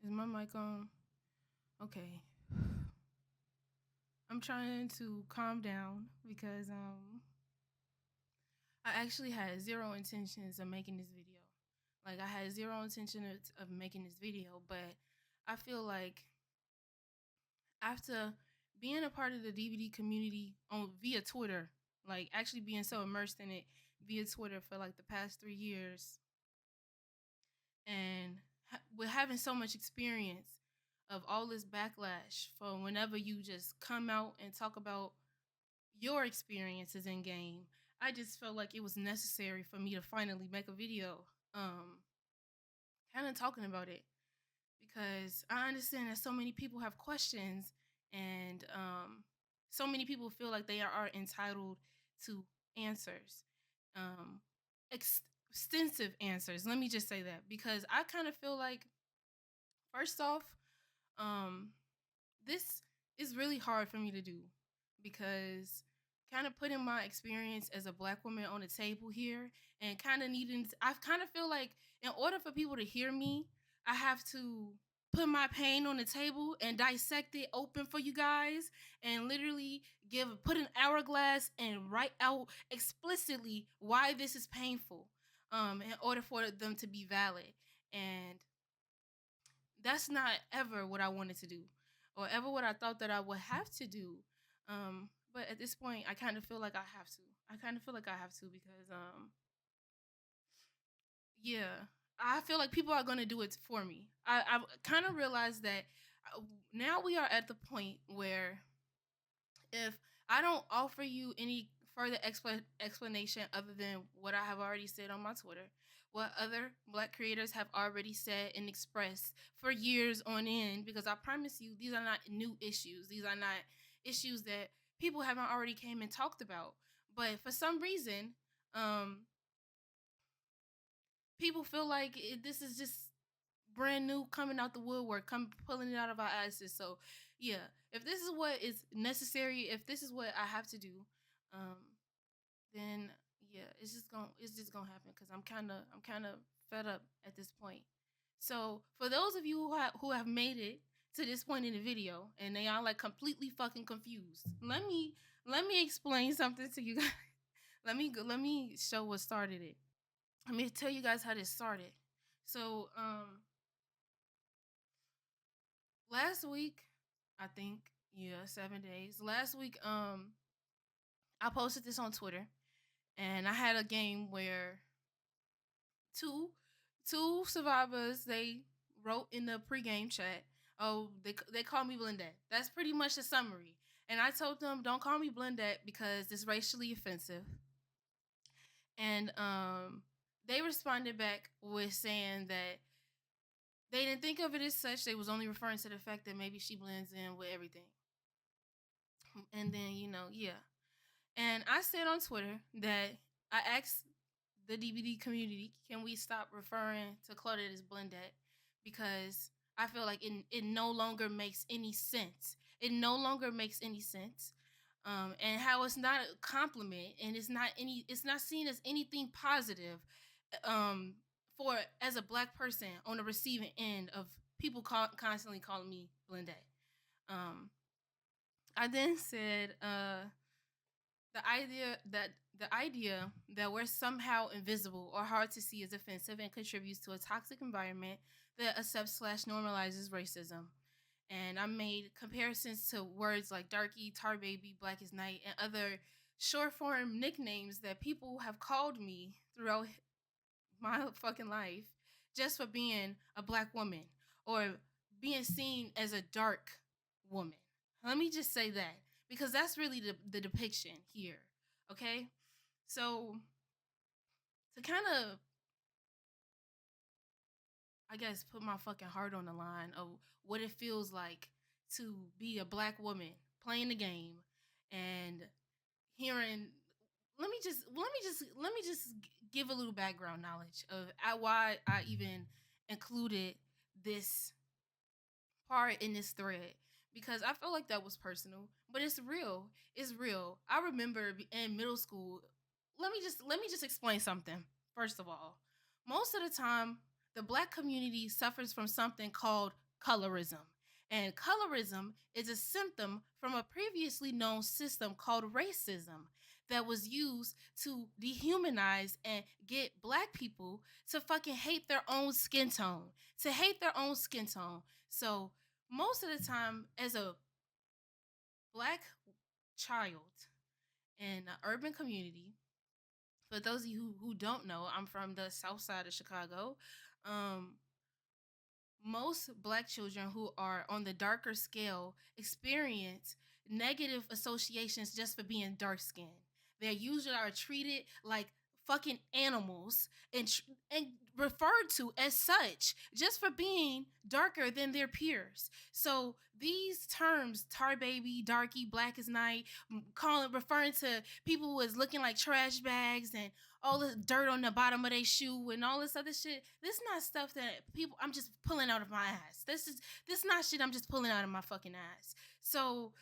Is my mic on? Okay. I'm trying to calm down because I actually had zero intentions of making this video. Like I had zero intention of making this video, but I feel like after being a part of the DBD community on via Twitter, like actually being so immersed in it via Twitter for like the past 3 years, and with having so much experience of all this backlash for whenever you just come out and talk about your experiences in game, I just felt like it was necessary for me to finally make a video, um, kind of talking about it because I understand that so many people have questions and so many people feel like they are entitled to answers, um, extensive answers. Let me just say that because I kind of feel like, first off, um, this is really hard for me to do because kind of putting my experience as a black woman on the table here and kind of needing I kind of feel like in order for people to hear me, I have to put my pain on the table and dissect it open for you guys and literally put an hourglass and write out explicitly why this is painful, in order for them to be valid. And that's not ever what I wanted to do or ever what I thought that I would have to do. But at this point, I kind of feel like I have to. I kind of feel like I have to because, yeah, I feel like people are going to do it for me. I've kind of realized that now we are at the point where if I don't offer you any further explanation other than what I have already said on my Twitter, what other black creators have already said and expressed for years on end, because I promise you, these are not new issues. These are not issues that people haven't already came and talked about. But for some reason, um, people feel like this is just brand new, coming out the woodwork, come pulling it out of our asses. So yeah, if this is what is necessary, if this is what I have to do, um, then yeah, it's just gonna happen because I'm kind of fed up at this point. So for those of you who have made it to this point in the video and they are like completely fucking confused, let me explain something to you guys. Let me show what started it. Let me tell you guys how this started. So last week, I think, yeah, 7 days. Last week, I posted this on Twitter, and I had a game where two two survivors, they wrote in the pregame chat. Oh, they call me Blendette. That's pretty much the summary. And I told them, don't call me Blendette because it's racially offensive. And they responded back with saying that they didn't think of it as such. They was only referring to the fact that maybe she blends in with everything. And then, yeah. And I said on Twitter that I asked the DBD community, can we stop referring to Claudette as Blendette? Because I feel like it no longer makes any sense. It no longer makes any sense. And how it's not a compliment and it's not seen as anything positive, um, for as a black person on the receiving end of people constantly calling me Blendette. Um, I then said, the idea that we're somehow invisible or hard to see is offensive and contributes to a toxic environment that accepts/normalizes racism. And I made comparisons to words like darky, tar baby, black as night, and other short form nicknames that people have called me throughout my fucking life just for being a black woman or being seen as a dark woman. Let me just say that because that's really the depiction here. Okay? So, to kind of, I guess, put my fucking heart on the line of what it feels like to be a black woman playing the game and hearing, let me just give a little background knowledge of why I even included this part in this thread, because I feel like that was personal, but it's real. It's real. I remember in middle school. Let me just explain something. First of all, most of the time, the black community suffers from something called colorism. And colorism is a symptom from a previously known system called racism that was used to dehumanize and get black people to fucking hate their own skin tone, to hate their own skin tone. So, most of the time, as a black child in an urban community, for those of you who don't know, I'm from the south side of Chicago. Um, Most black children who are on the darker scale experience negative associations just for being dark skinned. They usually are treated like fucking animals and referred to as such just for being darker than their peers. So these terms, tar baby, darky, black as night, calling referring to people who is looking like trash bags and all the dirt on the bottom of their shoe and all this other shit. This is not stuff that people I'm just pulling out of my ass. This not shit I'm just pulling out of my fucking ass. So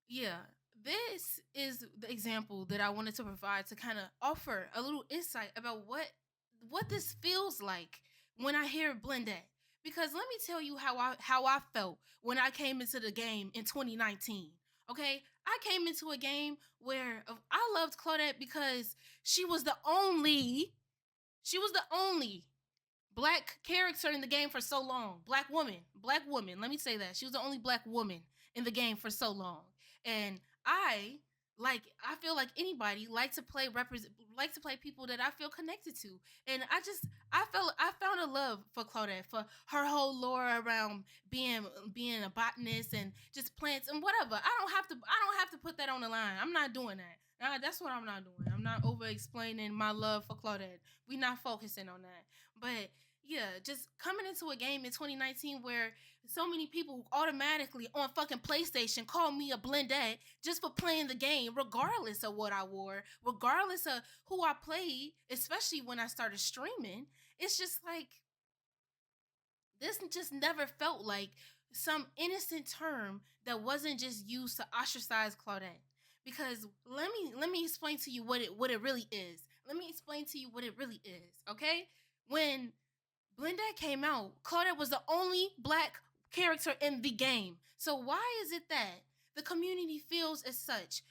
yeah, this is the example that I wanted to provide to kind of offer a little insight about what this feels like when I hear Blendette. Because let me tell you how I felt when I came into the game in 2019. Okay, I came into a game where I loved Claudette because she was the only black character in the game for so long. Black woman. Let me say that she was the only black woman in the game for so long, and I feel like anybody like to play people that I feel connected to, and I found a love for Claudette for her whole lore around being a botanist and just plants and whatever. I don't have to put that on the line. I'm not doing that. That's what I'm not doing. I'm not over explaining my love for Claudette. We not focusing on that. But yeah, just coming into a game in 2019 where so many people automatically on fucking PlayStation call me a Blendette just for playing the game, regardless of what I wore, regardless of who I played, especially when I started streaming. It's just like this just never felt like some innocent term that wasn't just used to ostracize Claudette. Because let me explain to you what it really is. Let me explain to you what it really is. Okay, when Blendette came out, Claudette was the only black character in the game. So why is it that the community feels as such?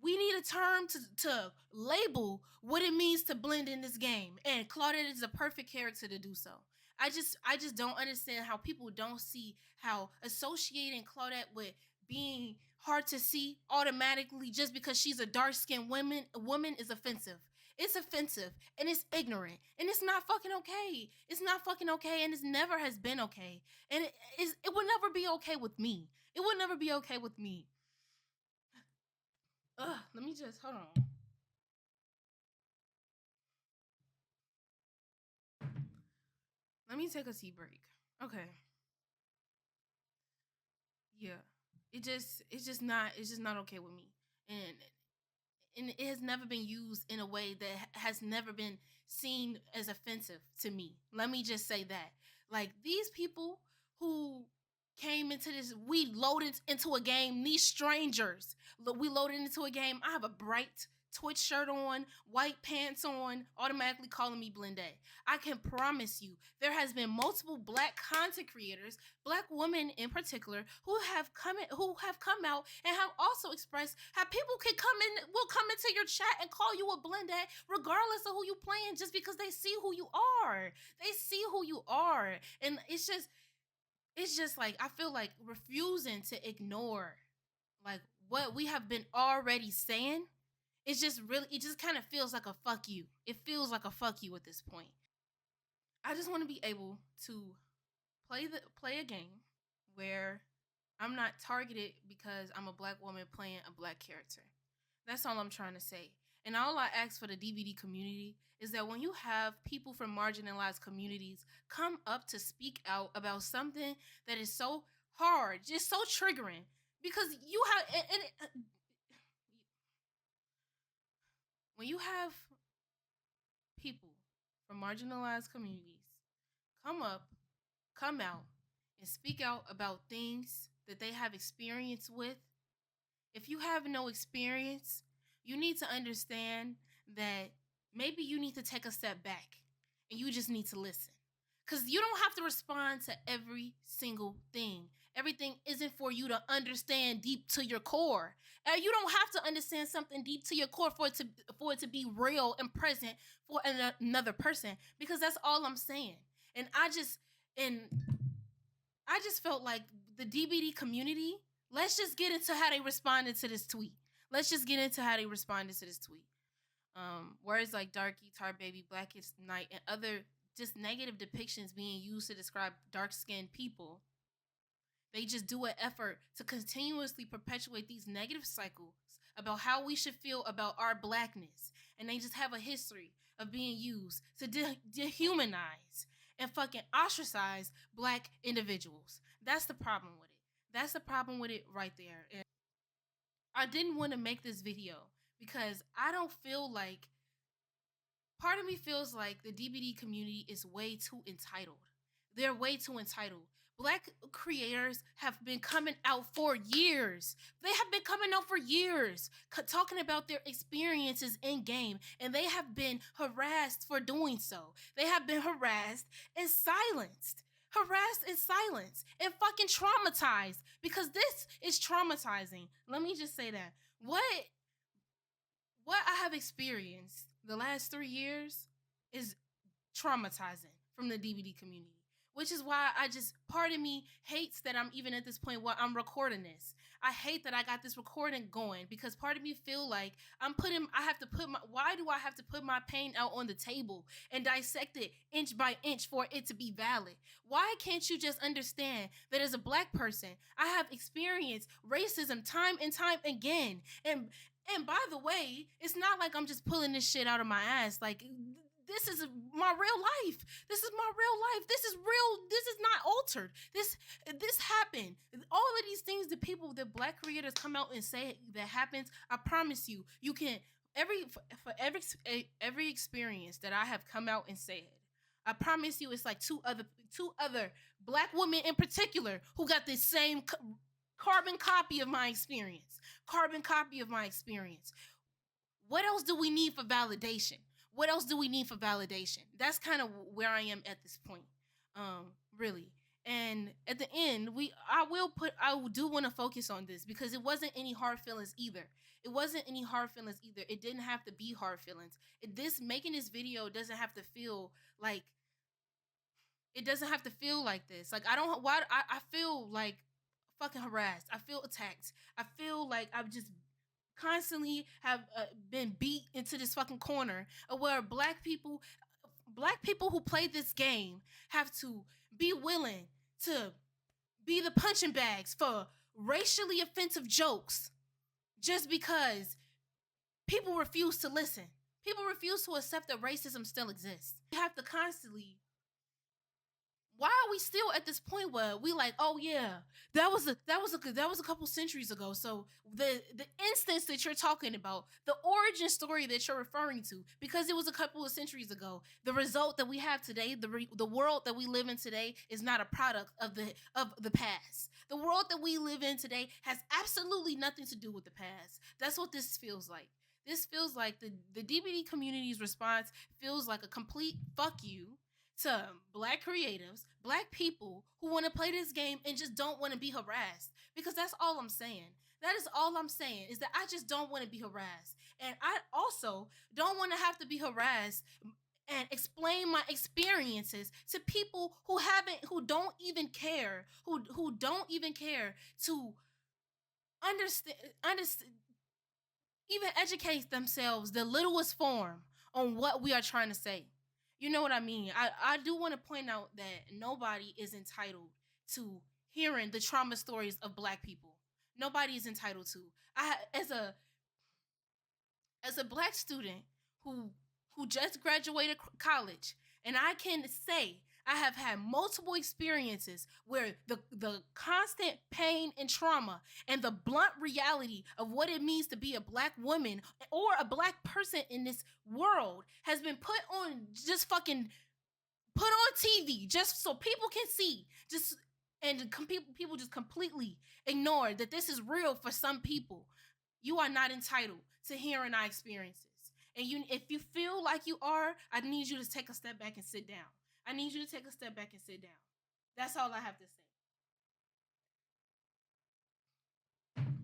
We need a term to label what it means to blend in this game, and Claudette is a perfect character to do so. I just don't understand how people don't see how associating Claudette with being hard to see automatically just because she's a dark skinned woman is offensive. It's offensive and it's ignorant and it's not fucking okay. It's not fucking okay and it never has been okay. And it will never be okay with me. It will never be okay with me. Let me just hold on. Let me take a tea break. Okay. Yeah. It's just not okay with me. And it has never been used in a way that has never been seen as offensive to me. Let me just say that. Like these people who came into this, we loaded into a game, these strangers, we loaded into a game. I have a bright Twitch shirt on, white pants on, automatically calling me Blendette. I can promise you, there has been multiple black content creators, black women in particular, who have come out and have also expressed how people will come into your chat and call you a Blendette regardless of who you playing, just because they see who you are. They see who you are, and it's just like I feel like refusing to ignore like what we have been already saying. It's just really, it just kind of feels like a fuck you. It feels like a fuck you at this point. I just want to be able to play a game where I'm not targeted because I'm a black woman playing a black character. That's all I'm trying to say. And all I ask for the DBD community is that when you have people from marginalized communities come up to speak out about something that is so hard, just so triggering, because you have when you have people from marginalized communities come up, come out, and speak out about things that they have experience with, if you have no experience, you need to understand that maybe you need to take a step back and you just need to listen. Because you don't have to respond to every single thing. Everything isn't for you to understand deep to your core. You don't have to understand something deep to your core for it to be real and present for another person. Because that's all I'm saying. And and I just felt like the DBD community. Let's just get into how they responded to this tweet. Let's just get into how they responded to this tweet. Words like darky, tar baby, blackest night, and other just negative depictions being used to describe dark-skinned people. They just do an effort to continuously perpetuate these negative cycles about how we should feel about our blackness. And they just have a history of being used to dehumanize and fucking ostracize black individuals. That's the problem with it. That's the problem with it right there. And I didn't want to make this video because I don't feel like, part of me feels like the DBD community is way too entitled. They're way too entitled. Black creators have been coming out for years. They have been coming out for years talking about their experiences in game, and they have been harassed for doing so. They have been harassed and silenced. Harassed and silenced and fucking traumatized, because this is traumatizing. Let me just say that. What I have experienced the last 3 years is traumatizing from the DBD community. Which is why part of me hates that I'm even at this point where I'm recording this. I hate that I got this recording going, because part of me feel like why do I have to put my pain out on the table and dissect it inch by inch for it to be valid? Why can't you just understand that as a black person, I have experienced racism time and time again? And by the way, it's not like I'm just pulling this shit out of my ass. Like, this is my real life. This is my real life. This is real. This is not altered. This happened. All of these things that black creators come out and say that happens, I promise you, you can every experience that I have come out and said, I promise you, it's like two other black women in particular who got this same carbon copy of my experience. Carbon copy of my experience. What else do we need for validation? What else do we need for validation? That's kind of where I am at this point, really. And at the end, I do want to focus on this, because it wasn't any hard feelings either. It wasn't any hard feelings either. It didn't have to be hard feelings. Making this video doesn't have to feel like, it doesn't have to feel like this. Like, I feel like fucking harassed. I feel attacked. I feel like I've just constantly have been beat into this fucking corner of where black people who play this game have to be willing to be the punching bags for racially offensive jokes just because people refuse to listen. People refuse to accept that racism still exists. We have to constantly, why are we still at this point where we like, oh yeah, that was a couple centuries ago. So the instance that you're talking about, the origin story that you're referring to, because it was a couple of centuries ago, the result that we have today, the world that we live in today, is not a product of the past. The world that we live in today has absolutely nothing to do with the past. That's what this feels like. This feels like the DBD community's response feels like a complete fuck you to black creatives, black people who want to play this game and just don't want to be harassed. Because that's all I'm saying. That is all I'm saying, is that I just don't want to be harassed. And I also don't want to have to be harassed and explain my experiences to people who don't even care to understand, even educate themselves the littlest form on what we are trying to say. You know what I mean? I do want to point out that nobody is entitled to hearing the trauma stories of black people. Nobody is entitled to. As a black student who just graduated college, and I can say I have had multiple experiences where the constant pain and trauma and the blunt reality of what it means to be a black woman or a black person in this world has been put on TV just so people can see. People just completely ignore that this is real for some people. You are not entitled to hearing our experiences. And if you feel like you are, I need you to take a step back and sit down. I need you to take a step back and sit down. That's all I have to say.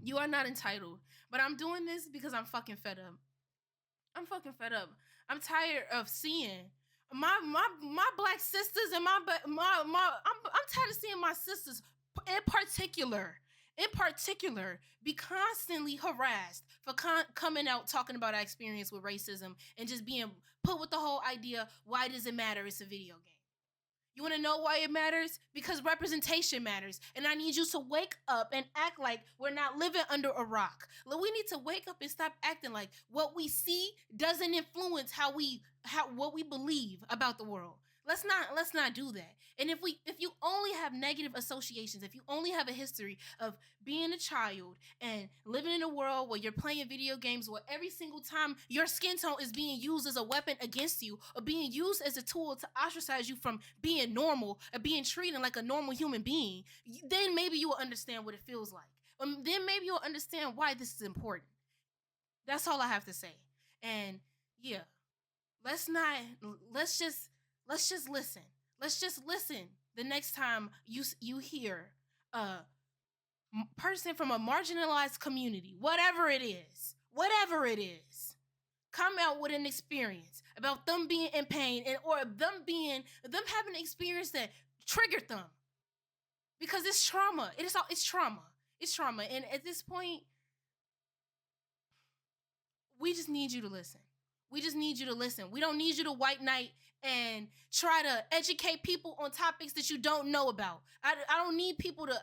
You are not entitled. But I'm doing this because I'm fucking fed up. I'm fucking fed up. I'm tired of seeing my black sisters and I'm tired of seeing my sisters in particular be constantly harassed for coming out talking about our experience with racism and just being put with the whole idea, why does it matter, it's a video game. You want to know why it matters? Because representation matters. And I need you to wake up and act like we're not living under a rock. We need to wake up and stop acting like what we see doesn't influence what we believe about the world. Let's not do that. And if you only have negative associations, if you only have a history of being a child and living in a world where you're playing video games where every single time your skin tone is being used as a weapon against you or being used as a tool to ostracize you from being normal or being treated like a normal human being, then maybe you will understand what it feels like. Then maybe you'll understand why this is important. That's all I have to say. And yeah, let's not let's just listen. Let's just listen the next time you hear a person from a marginalized community, whatever it is, come out with an experience about them being in pain or them having an experience that triggered them. Because it's trauma. It's trauma. It's trauma. And at this point, we just need you to listen. We just need you to listen. We don't need you to white knight and try to educate people on topics that you don't know about. I don't need people to.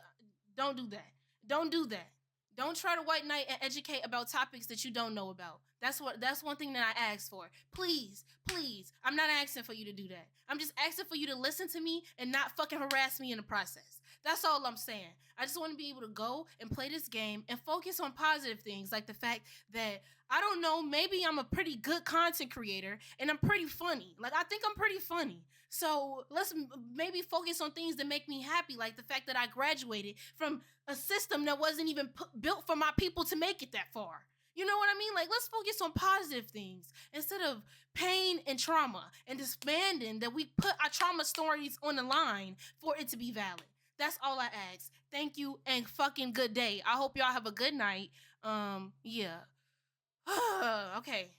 Don't do that. Don't do that. Don't try to white knight and educate about topics that you don't know about. That's one thing that I ask for. Please, please. I'm not asking for you to do that. I'm just asking for you to listen to me and not fucking harass me in the process. That's all I'm saying. I just want to be able to go and play this game and focus on positive things, like the fact that, I don't know, maybe I'm a pretty good content creator and I'm pretty funny. Like, I think I'm pretty funny. So let's maybe focus on things that make me happy, like the fact that I graduated from a system that wasn't even built for my people to make it that far. You know what I mean? Like, let's focus on positive things instead of pain and trauma and disbanding that we put our trauma stories on the line for it to be valid. That's all I ask. Thank you and fucking good day. I hope y'all have a good night. Yeah. Okay.